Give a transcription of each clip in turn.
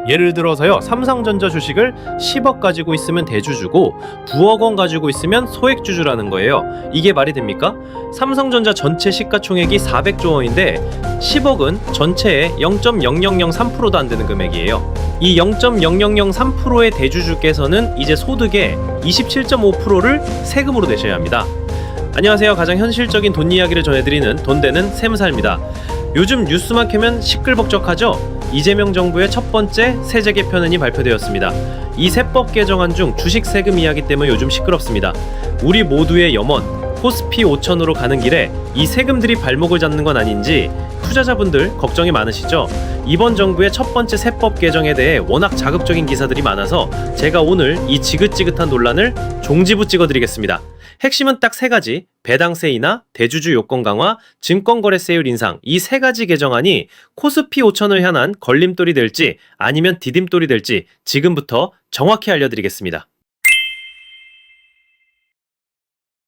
예를 들어서요, 삼성전자 주식을 10억 가지고 있으면 대주주고 부억 원 가지고 있으면 소액주주라는 거예요. 이게 말이 됩니까? 삼성전자 전체 시가총액이 400조 원인데 10억은 전체의 0.0003%도 안 되는 금액이에요. 이 0.0003%의 대주주께서는 이제 소득의 27.5%를 세금으로 내셔야 합니다. 안녕하세요. 가장 현실적인 돈 이야기를 전해드리는 돈되는 세무사입니다. 요즘 뉴스만 켜면 시끌벅적하죠? 이재명 정부의 첫 번째 세제 개편안이 발표되었습니다. 이 세법 개정안 중 주식 세금 이야기 때문에 요즘 시끄럽습니다. 우리 모두의 염원, 코스피 5천으로 가는 길에 이 세금들이 발목을 잡는 건 아닌지 투자자분들 걱정이 많으시죠? 이번 정부의 첫 번째 세법 개정에 대해 워낙 자극적인 기사들이 많아서 제가 오늘 이 지긋지긋한 논란을 종지부 찍어드리겠습니다. 핵심은 딱 세 가지, 배당세 인하, 대주주 요건 강화, 증권거래세율 인상, 이 세 가지 개정안이 코스피 5천을 향한 걸림돌이 될지 아니면 디딤돌이 될지 지금부터 정확히 알려드리겠습니다.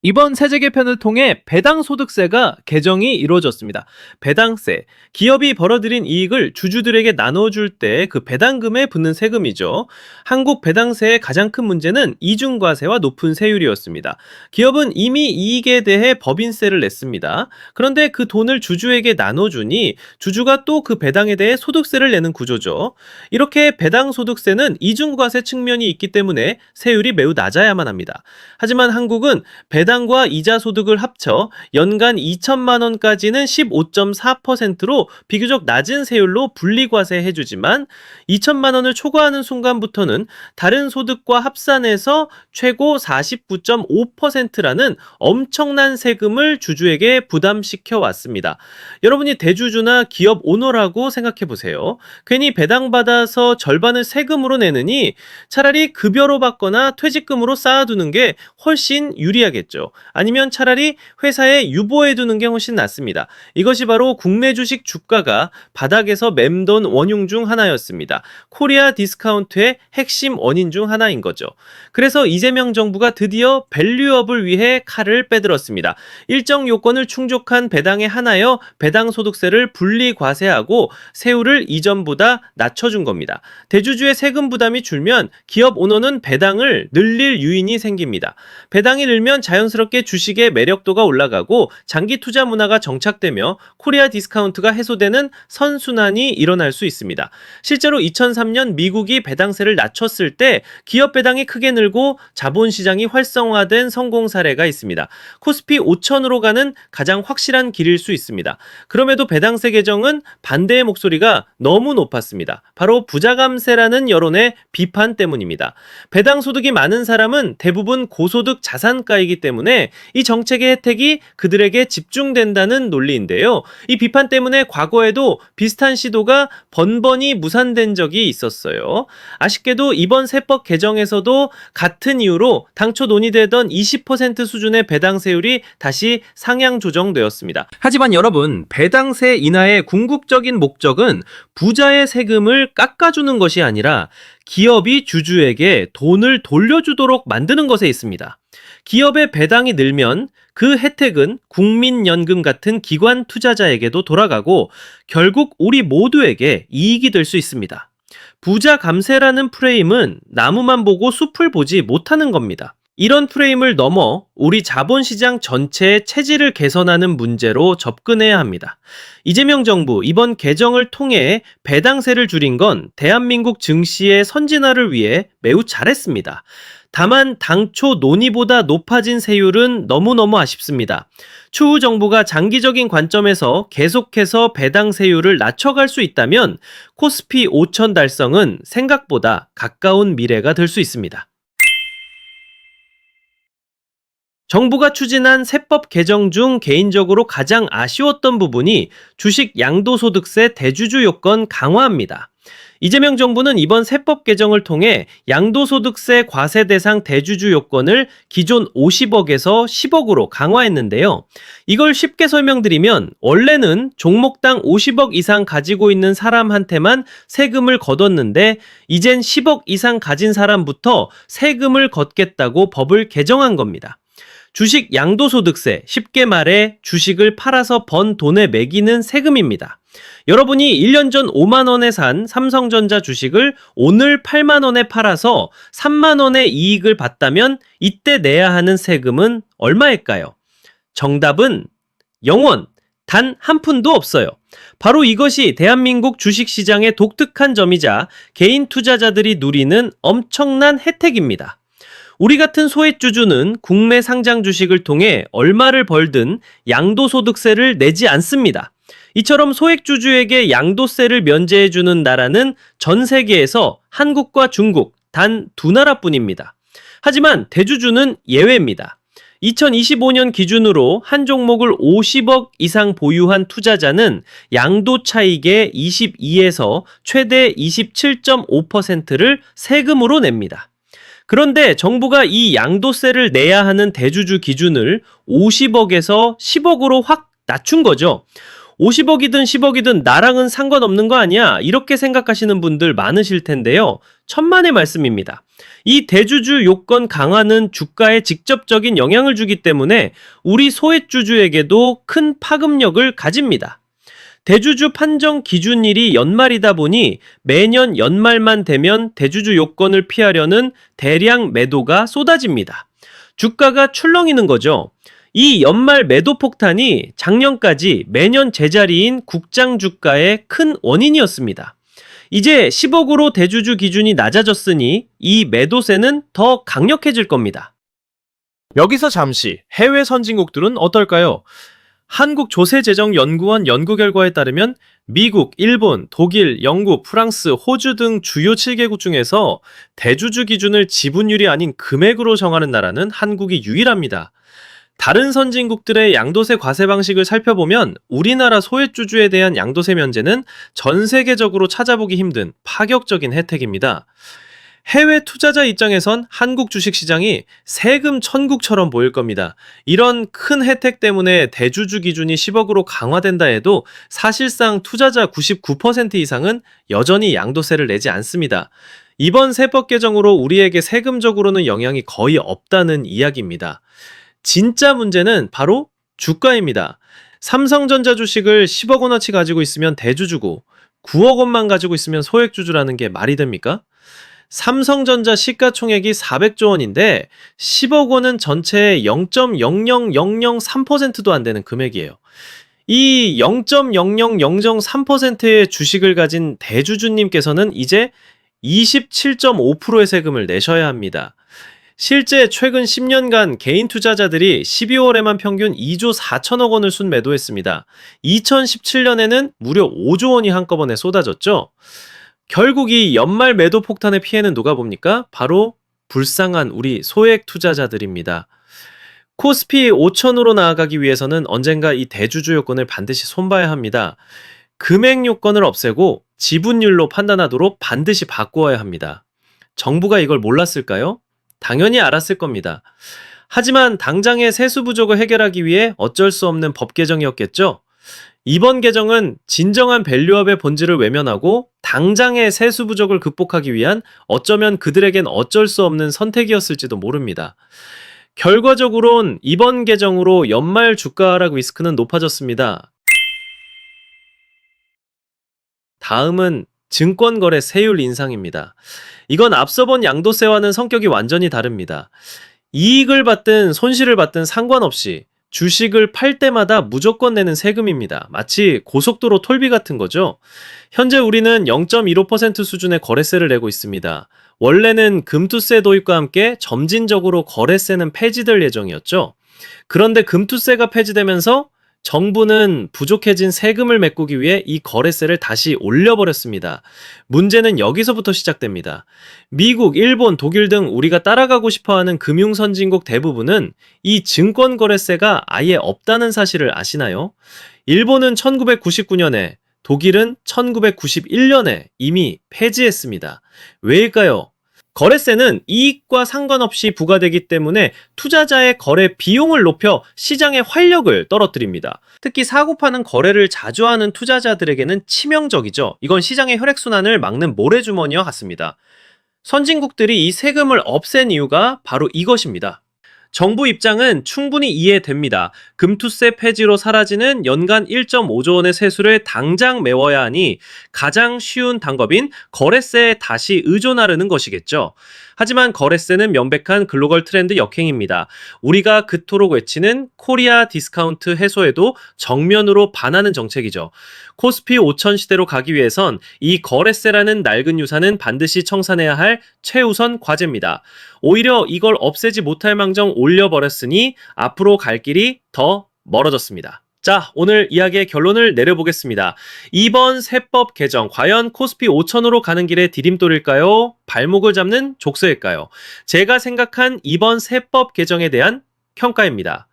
이번 세제 개편을 통해 배당소득세가 개정이 이루어졌습니다. 배당세, 기업이 벌어들인 이익을 주주들에게 나눠줄 때 그 배당금에 붙는 세금이죠. 한국 배당세의 가장 큰 문제는 이중과세와 높은 세율이었습니다. 기업은 이미 이익에 대해 법인세를 냈습니다. 그런데 그 돈을 주주에게 나눠주니 주주가 또 그 배당에 대해 소득세를 내는 구조죠. 이렇게 배당소득세는 이중과세 측면이 있기 때문에 세율이 매우 낮아야만 합니다. 하지만 한국은 배당과 이자 소득을 합쳐 연간 2천만 원까지는 15.4%로 비교적 낮은 세율로 분리과세 해주지만 2천만 원을 초과하는 순간부터는 다른 소득과 합산해서 최고 49.5%라는 엄청난 세금을 주주에게 부담시켜 왔습니다. 여러분이 대주주나 기업 오너라고 생각해 보세요. 괜히 배당받아서 절반을 세금으로 내느니 차라리 급여로 받거나 퇴직금으로 쌓아두는 게 훨씬 유리하겠죠. 아니면 차라리 회사에 유보해두는 게 훨씬 낫습니다. 이것이 바로 국내 주식 주가가 바닥에서 맴돈 원흉 중 하나였습니다. 코리아 디스카운트의 핵심 원인 중 하나인 거죠. 그래서 이재명 정부가 드디어 밸류업을 위해 칼을 빼들었습니다. 일정 요건을 충족한 배당에 한하여 배당소득세를 분리과세하고 세율을 이전보다 낮춰준 겁니다. 대주주의 세금 부담이 줄면 기업 오너는 배당을 늘릴 유인이 생깁니다. 배당이 늘면 자연스럽게 주식의 매력도가 올라가고 장기 투자 문화가 정착되며 코리아 디스카운트가 해소되는 선순환이 일어날 수 있습니다. 실제로 2003년 미국이 배당세를 낮췄을 때 기업 배당이 크게 늘고 자본시장이 활성화된 성공 사례가 있습니다. 코스피 5천으로 가는 가장 확실한 길일 수 있습니다. 그럼에도 배당세 개정은 반대의 목소리가 너무 높았습니다. 바로 부자감세라는 여론의 비판 때문입니다. 배당 소득이 많은 사람은 대부분 고소득 자산가이기 때문에 이 정책의 혜택이 그들에게 집중된다는 논리인데요. 이 비판 때문에 과거에도 비슷한 시도가 번번이 무산된 적이 있었어요. 아쉽게도 이번 세법 개정에서도 같은 이유로 당초 논의되던 20% 수준의 배당세율이 다시 상향 조정되었습니다. 하지만 여러분, 배당세 인하의 궁극적인 목적은 부자의 세금을 깎아주는 것이 아니라 기업이 주주에게 돈을 돌려주도록 만드는 것에 있습니다. 기업의 배당이 늘면 그 혜택은 국민연금 같은 기관 투자자에게도 돌아가고 결국 우리 모두에게 이익이 될 수 있습니다. 부자 감세라는 프레임은 나무만 보고 숲을 보지 못하는 겁니다. 이런 프레임을 넘어 우리 자본시장 전체의 체질을 개선하는 문제로 접근해야 합니다. 이재명 정부 이번 개정을 통해 배당세를 줄인 건 대한민국 증시의 선진화를 위해 매우 잘했습니다. 다만 당초 논의보다 높아진 세율은 너무너무 아쉽습니다. 추후 정부가 장기적인 관점에서 계속해서 배당세율을 낮춰갈 수 있다면 코스피 5천 달성은 생각보다 가까운 미래가 될 수 있습니다. 정부가 추진한 세법 개정 중 개인적으로 가장 아쉬웠던 부분이 주식 양도소득세 대주주 요건 강화입니다. 이재명 정부는 이번 세법 개정을 통해 양도소득세 과세 대상 대주주 요건을 기존 50억에서 10억으로 강화했는데요. 이걸 쉽게 설명드리면 원래는 종목당 50억 이상 가지고 있는 사람한테만 세금을 걷었는데 이젠 10억 이상 가진 사람부터 세금을 걷겠다고 법을 개정한 겁니다. 주식 양도소득세, 쉽게 말해 주식을 팔아서 번 돈에 매기는 세금입니다. 여러분이 1년 전 5만 원에 산 삼성전자 주식을 오늘 8만 원에 팔아서 3만 원의 이익을 봤다면 이때 내야 하는 세금은 얼마일까요? 정답은 0원, 단 한 푼도 없어요. 바로 이것이 대한민국 주식시장의 독특한 점이자 개인 투자자들이 누리는 엄청난 혜택입니다. 우리 같은 소액주주는 국내 상장 주식을 통해 얼마를 벌든 양도소득세를 내지 않습니다. 이처럼 소액주주에게 양도세를 면제해주는 나라는 전 세계에서 한국과 중국 단 두 나라뿐입니다. 하지만 대주주는 예외입니다. 2025년 기준으로 한 종목을 50억 이상 보유한 투자자는 양도 차익의 22에서 최대 27.5%를 세금으로 냅니다. 그런데 정부가 이 양도세를 내야 하는 대주주 기준을 50억에서 10억으로 확 낮춘 거죠. 50억이든 10억이든 나랑은 상관없는 거 아니야? 이렇게 생각하시는 분들 많으실 텐데요. 천만의 말씀입니다. 이 대주주 요건 강화는 주가에 직접적인 영향을 주기 때문에 우리 소액주주에게도 큰 파급력을 가집니다. 대주주 판정 기준일이 연말이다 보니 매년 연말만 되면 대주주 요건을 피하려는 대량 매도가 쏟아집니다. 주가가 출렁이는 거죠. 이 연말 매도 폭탄이 작년까지 매년 제자리인 국장 주가의 큰 원인이었습니다. 이제 10억으로 대주주 기준이 낮아졌으니 이 매도세는 더 강력해질 겁니다. 여기서 잠시 해외 선진국들은 어떨까요? 한국조세재정연구원 연구 결과에 따르면 미국, 일본, 독일, 영국, 프랑스, 호주 등 주요 7개국 중에서 대주주 기준을 지분율이 아닌 금액으로 정하는 나라는 한국이 유일합니다. 다른 선진국들의 양도세 과세 방식을 살펴보면 우리나라 소액주주에 대한 양도세 면제는 전 세계적으로 찾아보기 힘든 파격적인 혜택입니다. 해외 투자자 입장에선 한국 주식시장이 세금 천국처럼 보일 겁니다. 이런 큰 혜택 때문에 대주주 기준이 10억으로 강화된다 해도 사실상 투자자 99% 이상은 여전히 양도세를 내지 않습니다. 이번 세법 개정으로 우리에게 세금적으로는 영향이 거의 없다는 이야기입니다. 진짜 문제는 바로 주가입니다. 삼성전자 주식을 10억 원어치 가지고 있으면 대주주고 9억 원만 가지고 있으면 소액주주라는 게 말이 됩니까? 삼성전자 시가총액이 400조 원인데 10억 원은 전체의 0.00003%도 안 되는 금액이에요. 이 0.00003%의 주식을 가진 대주주님께서는 이제 27.5%의 세금을 내셔야 합니다. 실제 최근 10년간 개인 투자자들이 12월에만 평균 2조 4천억 원을 순매도했습니다. 2017년에는 무려 5조 원이 한꺼번에 쏟아졌죠. 결국 이 연말 매도 폭탄의 피해는 누가 봅니까? 바로 불쌍한 우리 소액 투자자들입니다. 코스피 5천으로 나아가기 위해서는 언젠가 이 대주주 요건을 반드시 손봐야 합니다. 금액 요건을 없애고 지분율로 판단하도록 반드시 바꾸어야 합니다. 정부가 이걸 몰랐을까요? 당연히 알았을 겁니다. 하지만 당장의 세수 부족을 해결하기 위해 어쩔 수 없는 법 개정이었겠죠? 이번 개정은 진정한 밸류업의 본질을 외면하고 당장의 세수 부족을 극복하기 위한 어쩌면 그들에겐 어쩔 수 없는 선택이었을지도 모릅니다. 결과적으론 이번 개정으로 연말 주가 하락 리스크는 높아졌습니다. 다음은 증권거래 세율 인상입니다. 이건 앞서 본 양도세와는 성격이 완전히 다릅니다. 이익을 받든 손실을 받든 상관없이 주식을 팔 때마다 무조건 내는 세금입니다. 마치 고속도로 톨비 같은 거죠. 현재 우리는 0.15% 수준의 거래세를 내고 있습니다. 원래는 금투세 도입과 함께 점진적으로 거래세는 폐지될 예정이었죠. 그런데 금투세가 폐지되면서 정부는 부족해진 세금을 메꾸기 위해 이 거래세를 다시 올려버렸습니다. 문제는 여기서부터 시작됩니다. 미국, 일본, 독일 등 우리가 따라가고 싶어하는 금융선진국 대부분은 이 증권거래세가 아예 없다는 사실을 아시나요? 일본은 1999년에, 독일은 1991년에 이미 폐지했습니다. 왜일까요? 거래세는 이익과 상관없이 부과되기 때문에 투자자의 거래 비용을 높여 시장의 활력을 떨어뜨립니다. 특히 사고 파는 거래를 자주 하는 투자자들에게는 치명적이죠. 이건 시장의 혈액순환을 막는 모래주머니와 같습니다. 선진국들이 이 세금을 없앤 이유가 바로 이것입니다. 정부 입장은 충분히 이해됩니다. 금투세 폐지로 사라지는 연간 1.5조 원의 세수를 당장 메워야 하니 가장 쉬운 방법인 거래세에 다시 의존하려는 것이겠죠. 하지만 거래세는 명백한 글로벌 트렌드 역행입니다. 우리가 그토록 외치는 코리아 디스카운트 해소에도 정면으로 반하는 정책이죠. 코스피 5천 시대로 가기 위해선 이 거래세라는 낡은 유산은 반드시 청산해야 할 최우선 과제입니다. 오히려 이걸 없애지 못할 망정 올려버렸으니 앞으로 갈 길이 더 멀어졌습니다. 자, 오늘 이야기의 결론을 내려보겠습니다. 이번 세법 개정, 과연 코스피 5천으로 가는 길에 디딤돌일까요? 발목을 잡는 족쇄일까요? 제가 생각한 이번 세법 개정에 대한 평가입니다.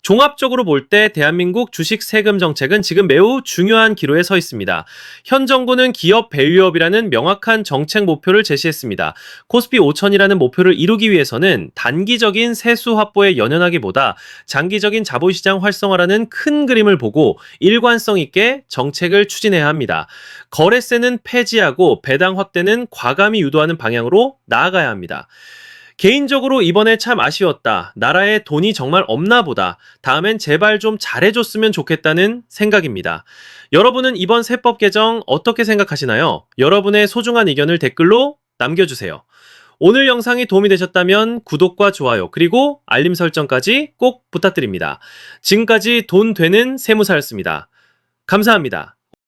종합적으로 볼 때 대한민국 주식 세금 정책은 지금 매우 중요한 기로에 서 있습니다. 현 정부는 기업 밸류업이라는 명확한 정책 목표를 제시했습니다. 코스피 5천이라는 목표를 이루기 위해서는 단기적인 세수 확보에 연연하기보다 장기적인 자본시장 활성화라는 큰 그림을 보고 일관성 있게 정책을 추진해야 합니다. 거래세는 폐지하고 배당 확대는 과감히 유도하는 방향으로 나아가야 합니다. 개인적으로 이번에 참 아쉬웠다. 나라에 돈이 정말 없나 보다. 다음엔 제발 좀 잘해줬으면 좋겠다는 생각입니다. 여러분은 이번 세법 개정 어떻게 생각하시나요? 여러분의 소중한 의견을 댓글로 남겨주세요. 오늘 영상이 도움이 되셨다면 구독과 좋아요 그리고 알림 설정까지 꼭 부탁드립니다. 지금까지 돈 되는 세무사였습니다. 감사합니다.